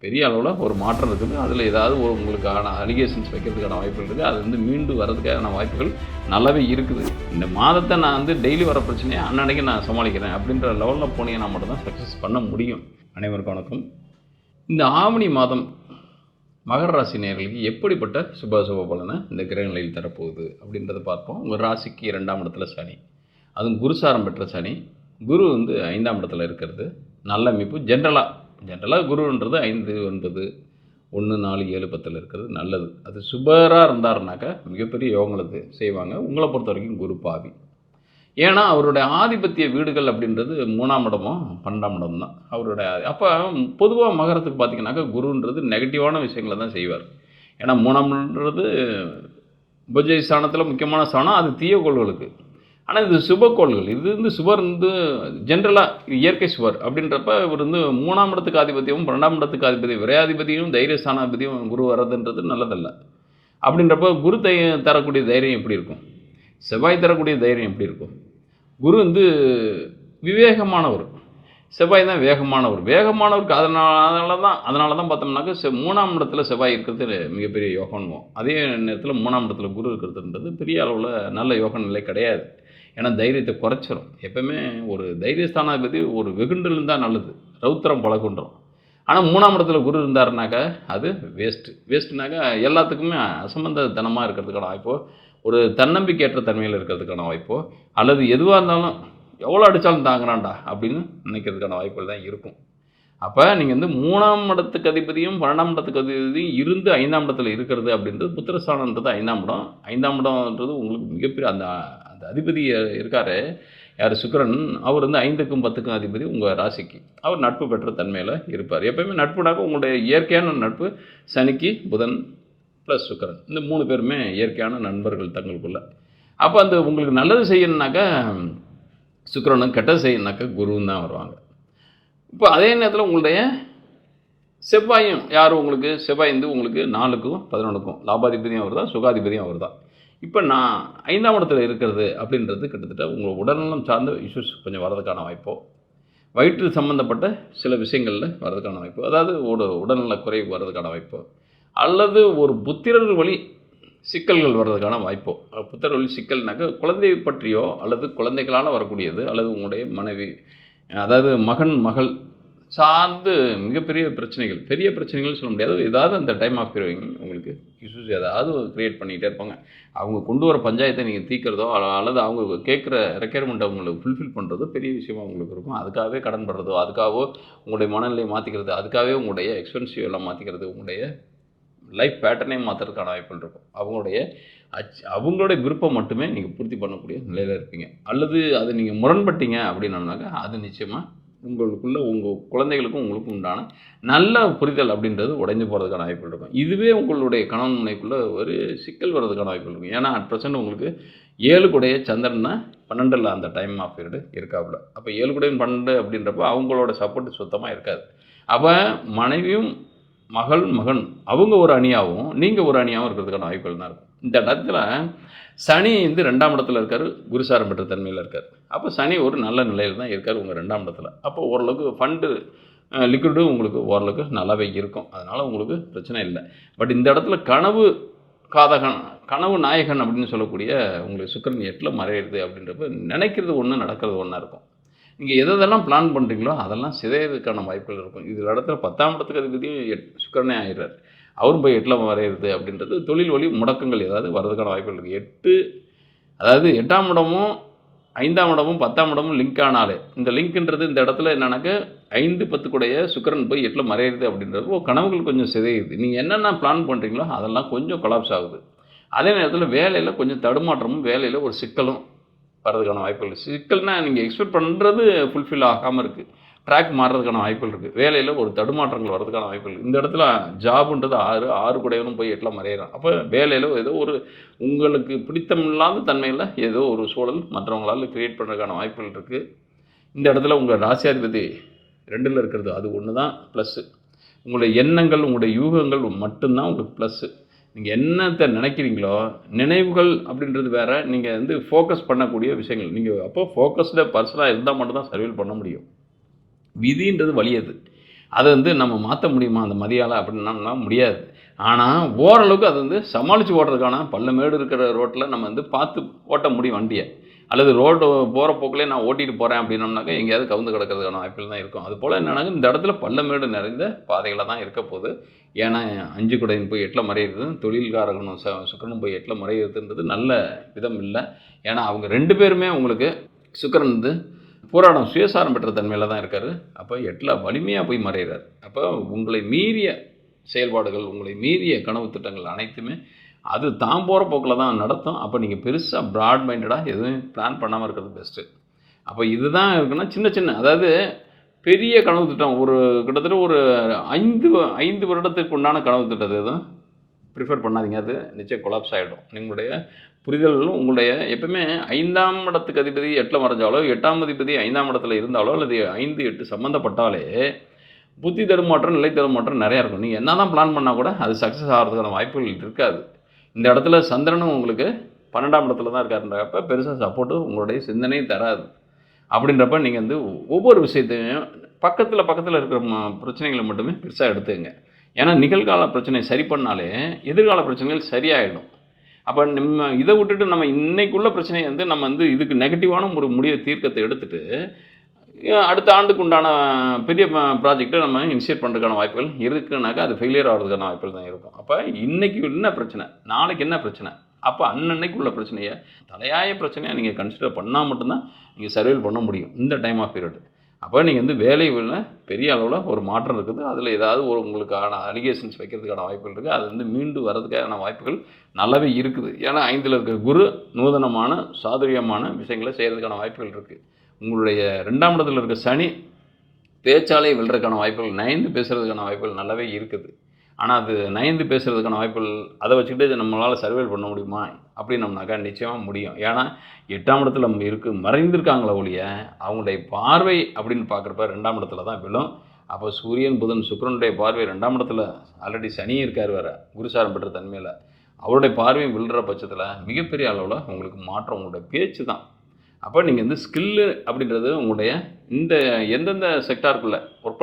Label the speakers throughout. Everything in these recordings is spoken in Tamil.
Speaker 1: பெரிய அளவில் ஒரு மாற்றம் இருக்குது. அதில் ஏதாவது ஒரு உங்களுக்கான அலிகேஷன்ஸ் வைக்கிறதுக்கான வாய்ப்புகள் இருக்குது. அது வந்து மீண்டு வர்றதுக்கான வாய்ப்புகள் நல்லாவே இருக்குது. இந்த மாதத்தை நான் வந்து டெய்லி வர பிரச்சனையை அன்னன்னைக்கு நான் சமாளிக்கிறேன் அப்படின்ற லெவலில் போனீங்கன்னா மட்டும் தான் சக்ஸஸ் பண்ண முடியும். அனைவருக்கும் வணக்கம். இந்த ஆவணி மாதம் மகர ராசி நேயர்களுக்கு எப்படிப்பட்ட சுப பலனை இந்த கிரகநிலையில் தரப்போகுது அப்படின்றத பார்ப்போம். உங்கள் ராசிக்கு 2ஆம் இடத்துல சனி, அதுவும் குருசாரம் பெற்ற சனி. குரு வந்து 5ஆம் இடத்துல இருக்கிறது நல்ல அமைப்பு. ஜென்ரலாக குருன்றது 5, 9, 1, 4, 7, 10 இருக்கிறது நல்லது. அது சுபராக இருந்தாருனாக்கா மிகப்பெரிய யோகங்களை செய்வாங்க. உங்களை பொறுத்த வரைக்கும் குரு பாவி. ஏன்னா அவருடைய ஆதிபத்திய வீடுகள் அப்படின்றது 3ஆம் இடமும் 12ஆம் இடம் தான் அவருடைய. அப்போ பொதுவாக மகரத்துக்கு பார்த்திங்கனாக்கா குருன்றது நெகட்டிவான விஷயங்களை தான் செய்வார். ஏன்னா 3ஆம்ன்றது புஜை ஸ்தானத்தில் முக்கியமான ஸ்தானம், அது தீய கோள்களுக்கு. ஆனால் இது சுபக்கோள்கள். இது வந்து சுவர் வந்து ஜென்ரலாக இயற்கை சுவர் அப்படின்றப்ப இவர் வந்து 3ஆம் இடத்துக்கு ஆதிபத்தியமும் 12ஆம் இடத்துக்கு ஆதிபதியும் விரையாதிபதியும் தைரியஸ்தானாதிபதியும் குரு வர்றதுன்றது நல்லதல்ல. அப்படின்றப்ப குரு தரக்கூடிய தைரியம் எப்படி இருக்கும், செவ்வாய் தரக்கூடிய தைரியம் எப்படி இருக்கும்? குரு வந்து விவேகமானவர், செவ்வாய் தான் வேகமானவர். வேகமானவருக்கு அதனால தான் பார்த்தோம்னாக்கா 3ஆம் இடத்துல செவ்வாய் இருக்கிறது மிகப்பெரிய யோகம்னுவோம். அதே நேரத்தில் 3ஆம் இடத்துல குரு இருக்கிறதுன்றது பெரிய அளவில் நல்ல யோக நிலை கிடையாது. ஏன்னா தைரியத்தை குறைச்சிரும். எப்பவுமே ஒரு தைரியஸ்தானாதிபதி ஒரு வெகுண்டில் தான் நல்லது, ரௌத்திரம் பழகுன்றோம். ஆனால் 3ஆம் இடத்துல குரு இருந்தாருனாக்கா அது வேஸ்ட்டுனாக்கா எல்லாத்துக்குமே அசம்பந்தத்தனமாக இருக்கிறதுக்கான வாய்ப்போ, ஒரு தன்னம்பிக்கையற்ற தன்மையில் இருக்கிறதுக்கான வாய்ப்போ, அல்லது எதுவாக இருந்தாலும் எவ்வளோ அடித்தாலும் தாங்குறான்டா அப்படின்னு நினைக்கிறதுக்கான வாய்ப்புகள் தான் இருக்கும். அப்போ நீங்கள் வந்து 3ஆம் இடத்துக்கு அதிபதியும் 12ஆம் இடத்துக்கு அதிபதியும் இருந்து 5ஆம் இடத்துல இருக்கிறது அப்படின்றது புத்திரஸ்தானன்றது 5ஆம் இடம். 5ஆம் இடம்ன்றது உங்களுக்கு மிகப்பெரிய அந்த அதிபதி இருக்கார் யார், சுக்கிரன். அவர் வந்து 5க்கும் 10க்கும் அதிபதி உங்கள் ராசிக்கு. அவர் நட்பு பெற்ற தன்மையில் இருப்பார். எப்போயுமே நட்புனாக்க உங்களுடைய இயற்கையான நட்பு சனிக்கு புதன் ப்ளஸ் சுக்கிரன், இந்த 3 பேருமே இயற்கையான நண்பர்கள் தங்களுக்குள்ள. அப்போ அந்த உங்களுக்கு நல்லது செய்யணுன்னாக்கா சுக்கிரனும், கெட்டது செய்யணுனாக்கா குருவும் தான் வருவாங்க. இப்போ அதே நேரத்தில் உங்களுடைய செவ்வாயும் யார், உங்களுக்கு செவ்வாய் வந்து உங்களுக்கு 4க்கும் 11க்கும் லாபாதிபதியும் அவர் தான், சுகாதிபதியும் அவர் தான். இப்போ நான் 5ஆம் இடத்துல இருக்கிறது அப்படின்றது கிட்டத்தட்ட உங்கள் உடல்நலம் சார்ந்த இஷ்யூஸ் கொஞ்சம் வரதுக்கான வாய்ப்போ, வயிற்று சம்மந்தப்பட்ட சில விஷயங்களில் வரதுக்கான வாய்ப்போ, அதாவது ஒரு உடல்நல குறைவு வர்றதுக்கான வாய்ப்போ, அல்லது ஒரு புத்திரர் வழி சிக்கல்கள் வர்றதுக்கான வாய்ப்போ. புத்திரர் வழி சிக்கல்னாக்க குழந்தை பற்றியோ அல்லது குழந்தைகளால் வரக்கூடியது, அல்லது உங்களுடைய மனைவி, அதாவது மகள் சார்ந்து மிகப்பெரிய பிரச்சனைகள், பெரிய பிரச்சனைகள் சொல்ல முடியாது, ஏதாவது அந்த டைம் ஆஃப் பீரியட் உங்களுக்கு இஷ்யூஸ் ஏதாவது க்ரியேட் பண்ணிகிட்டே இருப்பாங்க. அவங்க கொண்டு வர பஞ்சாயத்தை நீங்கள் தீர்க்கிறதோ அல்லது அவங்க கேட்குற ரெக்யர்மெண்ட் அவங்களுக்கு ஃபுல்ஃபில் பண்ணுறதோ பெரிய விஷயமாக உங்களுக்கு இருக்கும். அதுக்காகவே கடன் படுறதோ, அதுக்காகவோ உங்களுடைய மனநிலையை மாற்றிக்கிறது, அதுக்காகவே உங்களுடைய எக்ஸ்பென்சிவ் எல்லாம் மாற்றிக்கிறது, உங்களுடைய லைஃப் பேட்டர்னையும் மாற்றுறதுக்கான வாய்ப்புகள் இருக்கும். அவங்களுடைய விருப்பம் மட்டுமே நீங்கள் பூர்த்தி பண்ணக்கூடிய நிலையில் இருப்பீங்க. அல்லது அது நீங்கள் முரண்பட்டீங்க அப்படின்னோம்னாக்கா அது நிச்சயமாக உங்களுக்குள்ள உங்கள் குழந்தைகளுக்கும் உங்களுக்கும் உண்டான நல்ல புரிதல் அப்படின்றது உடைஞ்சு போகிறதுக்கான வாய்ப்புகள் இருக்கும். இதுவே உங்களுடைய கணவன் முனைக்குள்ளே ஒரு சிக்கல் வர்றதுக்கான வாய்ப்புகள் இருக்கும். ஏன்னா அட் ப்ரெசென்ட் உங்களுக்கு 7 கூடைய சந்திரன் 12 அந்த டைம் ஆஃப் பீரியடு இருக்காப்புல. அப்போ 7 கூடையும் 12 அப்படின்றப்ப அவங்களோட சப்போர்ட் சுத்தமாக இருக்காது. அப்போ மனைவியும் மகன் அவங்க ஒரு அணியாகவும் நீங்கள் ஒரு அணியாகவும் இருக்கிறதுக்கான வாய்ப்புகள் தான் இருக்கும். இந்த இடத்துல சனி வந்து 2ஆம் இடத்துல இருக்கார், குருசாரம் பெற்ற தன்மையில் இருக்கார். அப்போ சனி ஒரு நல்ல நிலையில் தான் இருக்கார் உங்கள் 2ஆம் இடத்துல. அப்போ ஓரளவுக்கு ஃபண்டு லிக்விடும் உங்களுக்கு ஓரளவுக்கு நல்லாவே இருக்கும். அதனால் உங்களுக்கு பிரச்சனை இல்லை. பட் இந்த இடத்துல கனவு நாயகன் அப்படின்னு சொல்லக்கூடிய உங்களுக்கு சுக்கிரன் 8ல் மறையிறது அப்படின்றப்ப நினைக்கிறது ஒன்று நடக்கிறது ஒன்றா இருக்கும். நீங்கள் எதெல்லாம் பிளான் பண்ணுறீங்களோ அதெல்லாம் சிதையறதுக்கான வாய்ப்புகள் இருக்கும். இதில் இடத்துல 10ஆம் இடத்துக்கு அதிபதியும் சுக்கிரனே ஆயிடுறார். அவரும் போய் 8ல் வரையிறது அப்படின்றது தொழில் வழி முடக்கங்கள் ஏதாவது வர்றதுக்கான வாய்ப்புகள் இருக்குது. அதாவது 8ஆம் இடமும் 5ஆம் இடமும் 10ஆம் இடமும் லிங்க் ஆனாலே, இந்த லிங்க்ன்றது இந்த இடத்துல என்னன்னாக்க 5, 10 கூடைய சுக்கிரன் போய் 8ல் மறையிறது அப்படின்றது கனவுகள் கொஞ்சம் சிதையுது. நீங்கள் என்னென்ன பிளான் பண்ணுறீங்களோ அதெல்லாம் கொஞ்சம் கொலாப்ஸ் ஆகுது. அதே நேரத்தில் வேலையில் கொஞ்சம் தடுமாற்றமும், வேலையில் ஒரு சிக்கலும் வர்றதுக்கான வாய்ப்புகள். சிக்கல்னால் நீங்கள் எக்ஸ்பெக்ட் பண்ணுறது ஃபுல்ஃபில் ஆகாமல் இருக்குது, ட்ராக் மாறுறதுக்கான வாய்ப்புகள் இருக்குது. வேலையில் ஒரு தடுமாற்றங்கள் வர்றதுக்கான வாய்ப்புகள். இந்த இடத்துல ஜாபுன்றது 6 கூடையவனும் போய் 8ல் மறையிறான். அப்போ வேலையில் ஏதோ ஒரு உங்களுக்கு பிடித்தமில்லாத தன்மையில் ஏதோ ஒரு சூழல் மற்றவங்களால் க்ரியேட் பண்ணுறதுக்கான வாய்ப்புகள் இருக்குது. இந்த இடத்துல உங்கள் ராசியாதிபதி 2ல் இருக்கிறது அது ஒன்று தான் ப்ளஸ்ஸு. உங்களுடைய எண்ணங்கள், உங்களுடைய யூகங்கள் மட்டும்தான் உங்களுக்கு ப்ளஸ்ஸு. நீங்கள் என்னத்தை நினைக்கிறீங்களோ, நினைவுகள் அப்படின்றது வேறு, நீங்கள் வந்து ஃபோக்கஸ் பண்ணக்கூடிய விஷயங்கள். நீங்கள் அப்போ ஃபோக்கஸ்டு பர்சனாக இருந்தால் மட்டும்தான் சர்வீல் பண்ண முடியும். விதின்றது வலியது. அதை வந்து நம்ம மாற்ற முடியுமா அந்த மதியால் அப்படின்னா முடியாது. ஆனால் ஓரளவுக்கு அது வந்து சமாளித்து ஓட்டுறதுக்கான பள்ளமேடு இருக்கிற ரோட்டில் நம்ம வந்து பார்த்து ஓட்ட முடியும் வண்டியை. அல்லது ரோடு போகிற போக்கிலே நான் ஓட்டிகிட்டு போகிறேன் அப்படின்னோம்னாக்கா எங்கேயாவது கவுந்து கிடக்கிறதுக்கான வாய்ப்புகள் தான் இருக்கும். அதுபோல் என்னன்னாக்க இந்த இடத்துல பள்ளமேடு நிறைந்த பாதைகளாக தான் இருக்க போகுது. ஏன்னா 5 குடையன் போய் 8ல் மறையிறது, தொழில்காரகனும் சுக்கிரனும் போய் 8ல் மறையிறதுன்றது நல்ல விதம் இல்லை. ஏன்னா அவங்க 2 பேருமே உங்களுக்கு சுக்கிரன் வந்து போராடம் சுயசாரம் பெற்ற தன்மையில் தான் இருக்கார். அப்போ 8ல் வலிமையாக போய் மறைகிறார். அப்போ உங்களை மீறிய செயல்பாடுகள், உங்களை மீறிய கனவு திட்டங்கள் அனைத்துமே அது தான் போகிற போக்கில் தான் நடத்தும். அப்போ நீங்கள் பெருசாக ப்ராட் மைண்டடாக எதுவும் பிளான் பண்ணாமல் இருக்கிறது பெஸ்ட்டு. அப்போ இதுதான் இருக்குன்னா சின்ன சின்ன அதாவது பெரிய கனவு திட்டம் ஒரு கிட்டத்தட்ட ஒரு 5 வருடத்துக்கு உண்டான கனவு திட்டத்தை எதுவும் ப்ரிஃபர் பண்ணாதீங்க. அது நிச்சயம் கொலாப்ஸ் ஆகிடும். உங்களுடைய புரிதல்களும் உங்களுடைய எப்பவுமே 5ஆம் இடத்துக்கு அதிபதி 8ல் மறைஞ்சாலோ 8ஆம் அதிபதி 5ஆம் இடத்துல இருந்தாலோ அல்லது 5, 8 சம்மந்தப்பட்டாலே புத்தி தடுமாற்றம் நிலை தடுமாற்றம் நிறையா இருக்கும். நீங்கள் என்ன தான் பிளான் பண்ணால் கூட அது சக்ஸஸ் ஆகிறதுக்கான வாய்ப்புகள் இருக்காது. இந்த இடத்துல சந்திரனும் உங்களுக்கு 12ஆம் இடத்துல தான் இருக்காருன்றப்ப பெருசாக சப்போர்ட்டு உங்களுடைய சிந்தனையும் தராது. அப்படின்றப்ப நீங்கள் வந்து ஒவ்வொரு விஷயத்தையும் பக்கத்தில் இருக்கிற பிரச்சனைகளை மட்டுமே பெருசாக எடுத்துங்க. ஏன்னா நிகழ்கால பிரச்சனை சரி பண்ணாலே எதிர்கால பிரச்சனைகள் சரியாயிடும். அப்போ நம்ம இதை விட்டுட்டு நம்ம இன்னைக்குள்ள பிரச்சனையை வந்து நம்ம வந்து இதுக்கு நெகட்டிவான ஒரு முடிவை தீர்க்கத்தை எடுத்துகிட்டு அடுத்த ஆண்டுக்கு உண்டான பெரிய ப்ராஜெக்டை நம்ம இனிஷியேட் பண்ணுறதுக்கான வாய்ப்புகள் இருக்குனாக்கா அது ஃபெயிலியர் ஆகிறதுக்கான வாய்ப்புகள் தான் இருக்கும். அப்போ இன்றைக்கி என்ன பிரச்சனை, நாளைக்கு என்ன பிரச்சனை, அப்போ அன்னன்னைக்கு உள்ள பிரச்சனையை தலையாய பிரச்சனையாக நீங்கள் கன்சிடர் பண்ணால் மட்டும்தான் நீங்கள் சர்வைவ் பண்ண முடியும் இந்த டைம் ஆஃப் பீரியட். அப்போ நீங்கள் வந்து வேலையில் பெரிய அளவில் ஒரு மாற்றம் இருக்குது. அதில் ஏதாவது ஒரு உங்களுக்கான அலிகேஷன்ஸ் வைக்கிறதுக்கான வாய்ப்புகள் இருக்குது. அது வந்து மீண்டு வர்றதுக்கான வாய்ப்புகள் நல்லாவே இருக்குது. ஏன்னா 5ல் இருக்கிற குரு நூதனமான சாதுரியமான விஷயங்களை செய்கிறதுக்கான வாய்ப்புகள் இருக்குது. உங்களுடைய 2ஆம் இடத்துல இருக்க சனி பேச்சாலே வெல்றதுக்கான வாய்ப்புகள், நயந்து பேசுகிறதுக்கான வாய்ப்புகள் நல்லாவே இருக்குது. ஆனால் அது நயந்து பேசுகிறதுக்கான வாய்ப்புகள் அதை வச்சுக்கிட்டு நம்மளால் சர்வைவ் பண்ண முடியுமா அப்படின்னம்னாக்கா நிச்சயமாக முடியும். ஏன்னா 8ஆம் இடத்துல மறைந்திருக்காங்களே ஒழிய அவங்களுடைய பார்வை அப்படின்னு பார்க்குறப்ப 2ஆம் இடத்துல தான் விழும். அப்போ சூரியன் புதன் சுக்கிரனுடைய பார்வை 2ஆம் இடத்துல ஆல்ரெடி சனி இருக்கார் வேறு குருசாரம் பெற்ற தன்மையில் அவருடைய பார்வையும் விழுற பட்சத்தில் மிகப்பெரிய அளவில் உங்களுக்கு மாற்றம் உங்களுடைய பேச்சு தான். அப்போ நீங்கள் வந்து ஸ்கில்லு அப்படின்றது உங்களுடைய இந்த எந்தெந்த செக்டாருக்குள்ளே ஒர்க்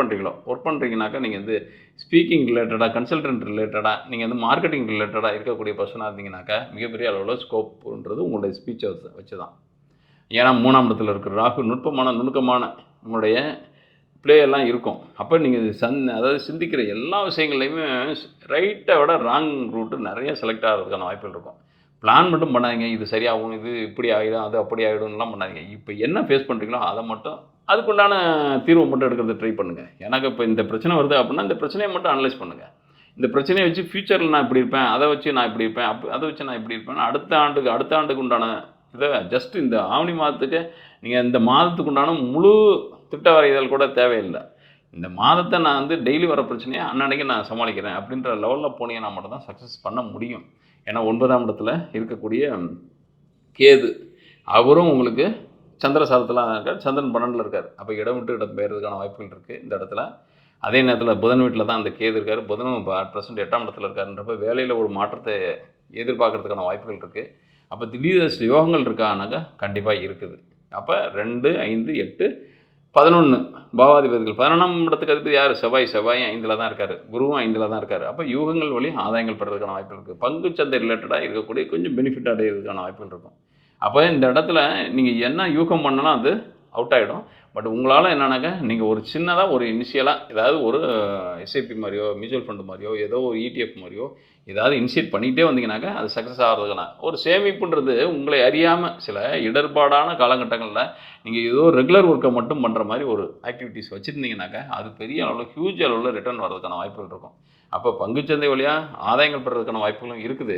Speaker 1: பண்ணுறீங்கனாக்கா நீங்கள் வந்து ஸ்பீக்கிங் ரிலேட்டடாக கன்சல்டன்ட் ரிலேட்டடாக நீங்கள் வந்து மார்க்கெட்டிங் ரிலேட்டடாக இருக்கக்கூடிய பர்சனாக இருந்தீங்கன்னாக்கா மிகப்பெரிய அளவில் ஸ்கோப்புன்றது உங்களுடைய ஸ்பீச்சை வச்சு தான். ஏன்னா 3ஆம் இடத்துல இருக்கிற ராகு நுணுக்கமான உங்களுடைய பிளேயெல்லாம் இருக்கும். அப்போ நீங்கள் அதாவது சிந்திக்கிற எல்லா விஷயங்கள்லையுமே ரைட்டை விட ராங் ரூட்டு நிறைய செலக்ட் ஆகிறதுக்கான வாய்ப்புகள் இருக்கும். பிளான் மட்டும் பண்ணாதீங்க, இது சரியாகும், இது இப்படி ஆகிடும், அது அப்படி ஆகிடும்லாம் பண்ணாதீங்க. இப்போ என்ன ஃபேஸ் பண்ணுறீங்களோ அதை மட்டும் அதுக்குண்டான தீர்வை மட்டும் எடுக்கிறது ட்ரை பண்ணுங்கள். எனக்கு இப்போ இந்த பிரச்சனை வருது அப்படின்னா இந்த பிரச்சனையை மட்டும் அனலைஸ் பண்ணுங்கள். இந்த பிரச்சனையை வச்சு ஃப்யூச்சரில் நான் இப்படி இருப்பேன், அதை வச்சு நான் இப்படி இருப்பேன், அதை வச்சு நான் இப்படி இருப்பேன், அடுத்த ஆண்டுக்கு உண்டான இதை ஜஸ்ட் இந்த ஆவணி மாதத்துக்கு நீங்கள் இந்த மாதத்துக்கு உண்டான முழு திட்ட வரைதல் கூட தேவையில்லை. இந்த மாதத்தை நான் வந்து டெய்லி வர பிரச்சனையை அன்னன்னைக்கு நான் சமாளிக்கிறேன் அப்படின்ற லெவலில் போனீங்கன்னா மட்டும் தான் சக்ஸஸ் பண்ண முடியும். ஏன்னா 9ஆம் இடத்துல இருக்கக்கூடிய கேது அவரும் உங்களுக்கு சந்திர சாரத்தில் இருக்கார், சந்திரன் 12ல் இருக்கார். அப்போ இடம் விட்டு இடம் பெயர்றதுக்கான வாய்ப்புகள் இருக்குது இந்த இடத்துல. அதே நேரத்தில் புதன் வீட்டில் தான் அந்த கேது இருக்கார். புதனும் இப்போ @% 8ஆம் இடத்துல இருக்காருன்றப்ப வேலையில் ஒரு மாற்றத்தை எதிர்பார்க்கறதுக்கான வாய்ப்புகள் இருக்குது. அப்போ திடீர் யோகங்கள் இருக்கானாக்கா கண்டிப்பாக இருக்குது. அப்போ 2, 5, 8, 11 பாவாதிபதிகள் 11ஆம் இடத்துக்கு அதிபதி யார்? செவ்வாயும் 5ல் தான் இருக்கார், குருவும் 5ல் தான் இருக்கார். அப்போ யூகங்கள் வழி ஆதாயங்கள் பெறதுக்கான வாய்ப்புகள் இருக்குது. பங்குச்சந்தை ரிலேட்டடாக இருக்கக்கூடிய கொஞ்சம் பெனிஃபிட் அடைகிறதுக்கான வாய்ப்புகள் இருக்கும். அப்போ இந்த இடத்துல நீங்கள் என்ன யூகம் பண்ணலாம் அது அவுட் ஆகிடும். பட் உங்களால் என்னன்னாக்கா நீங்கள் ஒரு சின்னதாக ஒரு இனிஷியலாக ஏதாவது ஒரு எஸ்ஐபி மாதிரியோ மியூச்சுவல் ஃபண்டு மாதிரியோ ஏதோ ஒரு ETF மாதிரியோ ஏதாவது இனிஷியேட் பண்ணிகிட்டே வந்தீங்கன்னாக்கா அது சக்ஸஸ் ஆகிறதுக்கான ஒரு சேமிப்புன்றது உங்களை அறியாமல் சில இடர்பாடான காலகட்டங்களில் நீங்கள் ஏதோ ரெகுலர் ஒர்க்கை மட்டும் பண்ணுற மாதிரி ஒரு ஆக்டிவிட்டீஸ் வச்சுருந்தீங்கன்னாக்கா அது பெரிய அளவில் ஹியூஜ் அளவில் ரிட்டர்ன் வர்றதுக்கான வாய்ப்புகள் இருக்கும். அப்போ பங்குச்சந்தை வழியாக ஆதாயங்கள் பெறதுக்கான வாய்ப்புகளும் இருக்குது.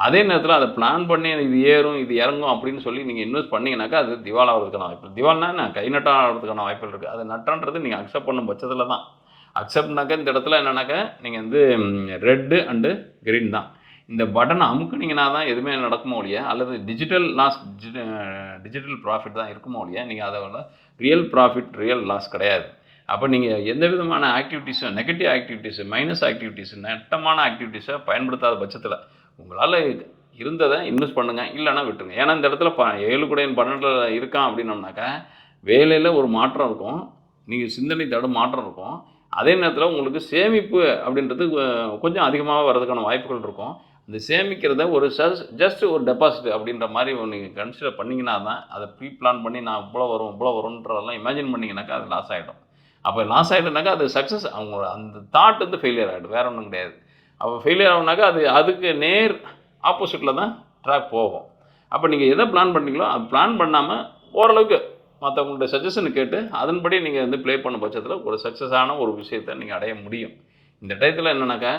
Speaker 1: அதே நேரத்தில் அதை பிளான் பண்ணி இது ஏறும் இது இறங்கும் அப்படின்னு சொல்லி நீங்கள் இன்வெஸ்ட் பண்ணிங்கனாக்கா அது திவால் ஆகிறதுக்கான வாய்ப்பு. திவால்னா கை நட்டாக ஆகிறதுக்கான வாய்ப்புகள் இருக்குது. அது நட்டான்றது நீங்கள் அக்செப்ட் பண்ணும் பட்சத்தில் தான். அக்செப்ட்னாக்கா இந்த இடத்துல என்னன்னாக்கா நீங்கள் வந்து ரெட்டு அண்டு க்ரீன் தான். இந்த பட்டனை அமுக்குனீங்கன்னா தான் எதுவுமே நடக்குமோ இல்லையா, அல்லது டிஜிட்டல் ப்ராஃபிட் தான் இருக்குமோ இல்லையா, நீங்கள் அதை ரியல் ப்ராஃபிட் ரியல் லாஸ் கிடையாது. அப்போ நீங்கள் எந்த விதமான ஆக்டிவிட்டீஸும் நெகட்டிவ் ஆக்டிவிட்டீஸு மைனஸ் ஆக்டிவிட்டீஸு நட்டமான ஆக்டிவிட்டீஸை பயன்படுத்தாத பட்சத்தில் உங்களால் இருந்ததை இன்வெஸ்ட் பண்ணுங்கள், இல்லைன்னா விட்டுருங்க. ஏன்னா இந்த இடத்துல 7 குடையன் 12ல் இருக்கான் அப்படின்னோம்னாக்கா வேலையில் ஒரு மாற்றம் இருக்கும், நீங்கள் சிந்தனை தட மாற்றம் இருக்கும். அதே நேரத்தில் உங்களுக்கு சேமிப்பு அப்படின்றது கொஞ்சம் அதிகமாக வர்றதுக்கான வாய்ப்புகள் இருக்கும். அந்த சேமிக்கிறத ஒரு ஜஸ்ட் ஒரு டெபாசிட் அப்படின்ற மாதிரி நீங்கள் கன்சிடர் பண்ணிங்கன்னா தான் அதை ப்ரீ பிளான் பண்ணி நான் இவ்வளோ வரும்ன்றதெல்லாம் இமேஜின் பண்ணிங்கனாக்கா அது லாஸ் ஆகிடும். அப்போ லாஸ் ஆகிடுனாக்கா அது சக்ஸஸ் அவங்க அந்த தாட் வந்து ஃபெயிலியர் ஆகிடும், வேறு ஒன்றும் கிடையாது. அப்போ ஃபெயிலியர் ஆகுனாக்கா அதுக்கு நேர் ஆப்போசிட்டில் தான் ட்ராக் போகும். அப்போ நீங்கள் எதை பிளான் பண்ணீங்களோ அது பிளான் பண்ணாமல் ஓரளவுக்கு மற்றவங்களுடைய சஜஷனை கேட்டு அதன்படி நீங்கள் வந்து ப்ளே பண்ண பட்சத்தில் ஒரு சக்ஸஸான ஒரு விஷயத்தை நீங்கள் அடைய முடியும். இந்த டயத்தில் என்னென்னாக்கா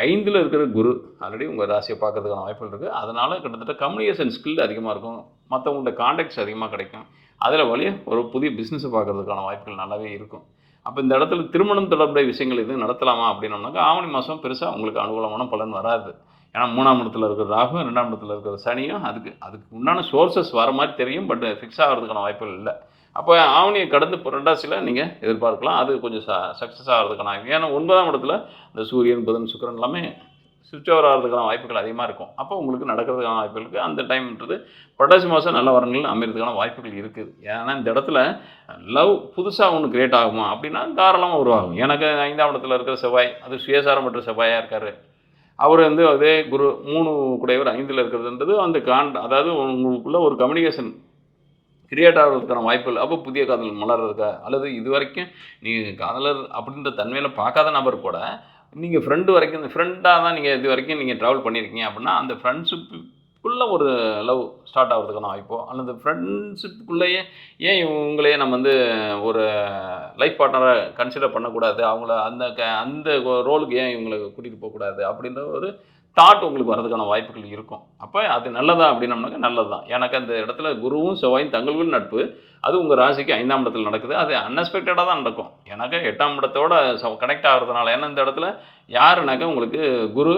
Speaker 1: 5ல் இருக்கிற குரு ஆல்ரெடி உங்கள் ராசியை பார்க்கறதுக்கான வாய்ப்புகள் இருக்குது. அதனால் கிட்டத்தட்ட கம்யூனிகேஷன் ஸ்கில் அதிகமாக இருக்கும், மற்றவங்கள்ட்ட கான்டாக்ட்ஸ் அதிகமாக கிடைக்கும். அதில் வழியே ஒரு புதிய பிஸ்னஸை பார்க்கறதுக்கான வாய்ப்புகள் நல்லாவே இருக்கும். அப்போ இந்த இடத்துல திருமணம் தொடர்புடைய விஷயங்கள் எதுவும் நடத்தலாமா அப்படின்னோம்னாக்கா ஆவணி மாதம் பெருசாக உங்களுக்கு அனுகூலமான பலன் வராது. ஏன்னா 3ஆம் இடத்துல இருக்கிற ராகு, 2ஆம் இடத்துல இருக்கிற சனியும் அதுக்கு உண்டான சோர்ஸஸ் வர மாதிரி தெரியும், பட் ஃபிக்ஸ் ஆகிறதுக்கான வாய்ப்புகள் இல்லை. அப்போ ஆவணியை கடந்து புரட்டாசியில் நீங்கள் எதிர்பார்க்கலாம், அது கொஞ்சம் சக்ஸஸ் ஆகிறதுக்கான. ஏன்னா 9ஆம் இடத்துல இந்த சூரியன், புதன், சுக்கிரன் எல்லாமே சுவிட்ச் ஓவர் ஆகிறதுக்கான வாய்ப்புகள் அதிகமாக இருக்கும். அப்போ உங்களுக்கு நடக்கிறதுக்கான வாய்ப்புகள் இருக்குது. அந்த டைம்ன்றது புரட்டாசி மாதம் நல்ல வரங்கள் அமைகிறதுக்கான வாய்ப்புகள் இருக்குது. ஏன்னா இந்த இடத்துல லவ் புதுசாக ஒன்று கிரியேட் ஆகுமா அப்படின்னா தாராளமாக உருவாகும். எனக்கு 5ஆம் இடத்துல இருக்கிற செவ்வாய், அது சுயசாரம் பெற்ற செவ்வாயாக இருக்கார். அவர் வந்து அதே குரு 3 கூடையவர் 5ல் இருக்கிறதுன்றது அந்த அதாவது உங்களுக்குள்ள ஒரு கம்யூனிகேஷன் கிரியேட் ஆகிறதுக்கான வாய்ப்புகள். அப்போ புதிய காதல் மலர்றதுக்கா, அல்லது இது வரைக்கும் நீங்கள் காதலர் அப்படின்ற தன்மையில் பார்க்காத நபர் கூட நீங்கள் ஃப்ரெண்டு வரைக்கும் இந்த ஃப்ரெண்டாக தான் நீங்கள் இது வரைக்கும் நீங்கள் ட்ராவல் பண்ணியிருக்கீங்க அப்படின்னா அந்த ஃப்ரெண்ட்ஷிப்புக்குள்ளே ஒரு லவ் ஸ்டார்ட் ஆகிறதுக்கான வாய்ப்போ, அல்லது ஃப்ரெண்ட்ஷிப்புக்குள்ளேயே ஏன் இவங்களையே நம்ம வந்து ஒரு லைஃப் பார்ட்னரை கன்சிடர் பண்ணக்கூடாது, அவங்கள அந்த ரோலுக்கு ஏன் இவங்களை கூட்டிகிட்டு போகக்கூடாது அப்படின்ற ஒரு தாட் உங்களுக்கு வரதுக்கான வாய்ப்புகள் இருக்கும். அப்போ அது நல்லதா அப்படின்னம்னாக்கா நல்லது தான். எனக்கு அந்த இடத்துல குருவும் செவ்வாயும் தங்களுக்குள் நட்பு, அது உங்கள் ராசிக்கு 5ஆம் இடத்துல நடக்குது. அது அன்எக்ஸ்பெக்டடாக தான் நடக்கும். எனக்கு 8ஆம் இடத்தோட கனெக்ட் ஆகிறதுனால. ஏன்னா இந்த இடத்துல யாருனாக்கா உங்களுக்கு குரு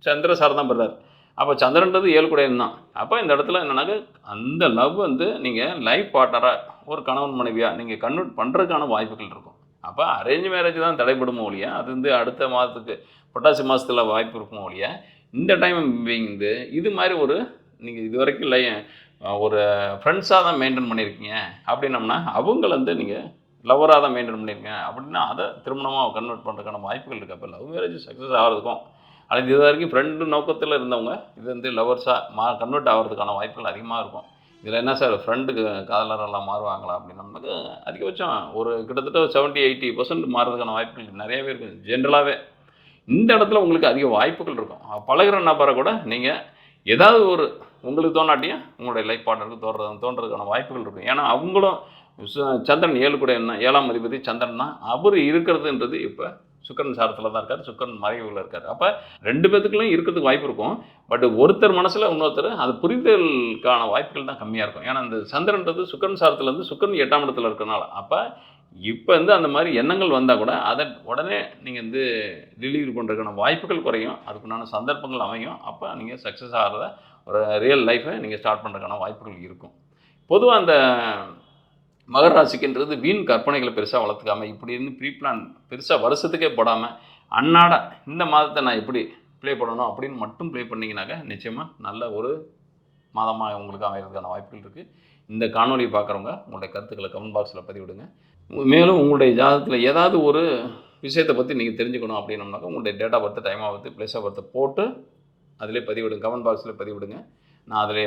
Speaker 1: சந்திர சார் தான் பெறார். அப்போ சந்திரன்றது 7 கூடையன் தான். அப்போ இந்த இடத்துல என்னன்னாக்கா அந்த லவ் வந்து நீங்கள் லைஃப் பார்ட்னராக ஒரு கணவன் மனைவியாக நீங்கள் கன்வெர்ட் பண்ணுறதுக்கான வாய்ப்புகள் இருக்கும். அப்போ அரேஞ்ச் மேரேஜ் தான் தடைப்படுமோ ஒழிய, அது வந்து அடுத்த மாதத்துக்கு புரட்டாசி மாதத்தில் வாய்ப்பு இருக்குமோ ஒழிய, இந்த டைம் வந்து இது மாதிரி ஒரு நீங்கள் இது வரைக்கும் ஒரு ஃப்ரெண்ட்ஸாக தான் மெயின்டைன் பண்ணியிருக்கீங்க அப்படின்னம்னா அவங்கள வந்து நீங்கள் லவராக தான் மெயின்டைன் பண்ணியிருக்கீங்க அப்படின்னா அதை திருமணமாக கன்வெர்ட் பண்ணுறதுக்கான வாய்ப்புகள் இருக்குது. அப்போ லவ் மேரேஜ் சக்ஸஸ் ஆகிறதுக்கும், அல்லது இது வரைக்கும் ஃப்ரெண்டு நோக்கத்தில் இருந்தவங்க இது வந்து லவர்ஸாக கன்வெர்ட் ஆகிறதுக்கான வாய்ப்புகள் அதிகமாக இருக்கும். இதில் என்ன சார் ஃப்ரெண்டுக்கு காதலரெல்லாம் மாறுவாங்களா அப்படின்னம்னாக்க அதிகபட்சம் ஒரு கிட்டத்தட்ட 70-80% மாறுறதுக்கான வாய்ப்புகள் நிறையவே இருக்குது. ஜென்ரலாகவே இந்த இடத்துல உங்களுக்கு அதிக வாய்ப்புகள் இருக்கும். பழகிற நபரை கூட நீங்கள் ஏதாவது ஒரு உங்களுக்கு தோணாட்டியும் உங்களுடைய லைஃப் பார்ட்னருக்கு தோன்றதுக்கான வாய்ப்புகள் இருக்கும். ஏன்னா அவங்களும் சந்திரன் 7 கூட என்ன 7ஆம் அதிபதி சந்திரன் தான். அவர் இருக்கிறதுன்றது இப்போ சுக்கிரன் சாரத்தில் தான் இருக்கார், சுக்கிரன் மறைவில் இருக்கார். அப்போ 2 பேத்துக்குள்ளேயும் இருக்கிறதுக்கு வாய்ப்பு இருக்கும். பட் ஒருத்தர் மனசில் இன்னொருத்தர் அது புரிதலுக்கான வாய்ப்புகள் தான் கம்மியாக இருக்கும். ஏன்னா அந்த சந்திரன்றது சுக்கிரன் சாரத்துலேருந்து சுக்கிரன் 8ஆம் இடத்துல இருக்கிறனால. அப்போ இப்போ வந்து அந்த மாதிரி எண்ணங்கள் வந்தால் கூட அதை உடனே நீங்கள் வந்து டெலிவரி பண்ணுறதுக்கான வாய்ப்புகள் குறையும், அதுக்குண்டான சந்தர்ப்பங்கள் அமையும். அப்போ நீங்கள் சக்ஸஸ் ஆகிறத ஒரு ரியல் லைஃப்பை நீங்கள் ஸ்டார்ட் பண்ணுறதுக்கான வாய்ப்புகள் இருக்கும். பொதுவாக அந்த மகர ராசிக்குன்றது வீண் கற்பனைகளை பெருசாக வளர்த்துக்காமல் இப்படி இருந்து ப்ரீ பிளான் பெருசாக வருஷத்துக்கே போடாமல் அன்னாட இந்த மாதத்தை நான் எப்படி ப்ளே பண்ணணும் அப்படின்னு மட்டும் ப்ளே பண்ணிங்கனாக்கா நிச்சயமாக நல்ல ஒரு மாதமாக உங்களுக்கு அமைகிறதுக்கான வாய்ப்புகள் இருக்குது. இந்த காணொலியை பார்க்குறவங்க உங்களுடைய கருத்துக்களை கமெண்ட் பாக்ஸில் பதிவிடுங்க. மேலும் உங்களுடைய ஜாதகத்தில் ஏதாவது ஒரு விஷயத்தை பற்றி நீங்கள் தெரிஞ்சுக்கணும் அப்படின்னம்னாக்கா உங்களுடைய date of birth, time of birth, place of பர்த்தை போட்டு அதிலே பதிவிடுங்க, கமெண்ட் பாக்ஸில் பதிவிடுங்க. நான் அதிலே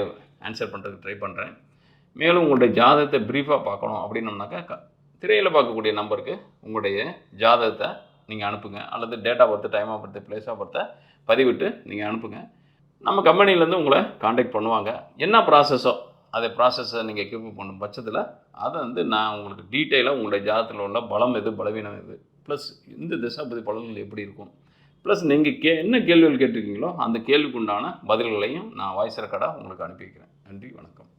Speaker 1: ஆன்சர் பண்ணுறதுக்கு ட்ரை பண்ணுறேன். மேலும் உங்களுடைய ஜாதகத்தை ப்ரீஃபாக பார்க்கணும் அப்படின்னம்னாக்கா திரையில் பார்க்கக்கூடிய நம்பருக்கு உங்களுடைய ஜாதகத்தை நீங்கள் அனுப்புங்க, அல்லது date of birth, time of birth, place of பர்த்தை பதிவிட்டு நீங்கள் அனுப்புங்க. நம்ம கம்பெனிலேருந்து உங்களை காண்டாக்ட் பண்ணுவாங்க. என்ன ப்ராசஸோ அதை ப்ராசஸை நீங்கள் கீப் பண்ணும் பட்சத்தில் அதை வந்து நான் உங்களுக்கு டீட்டெயிலாக உங்களுடைய ஜாதகத்தில் உள்ள பலம் எது, பலவீனம் எது, ப்ளஸ் இந்த திசாபதி பலன்கள் எப்படி இருக்கும், ப்ளஸ் நீங்கள் என்ன கேள்விகள் கேட்டிருக்கீங்களோ அந்த கேள்விக்கு உண்டான பதில்களையும் நான் வாய்ஸ் ரெக்கார்டாக உங்களுக்கு அனுப்பி வைக்கிறேன். நன்றி, வணக்கம்.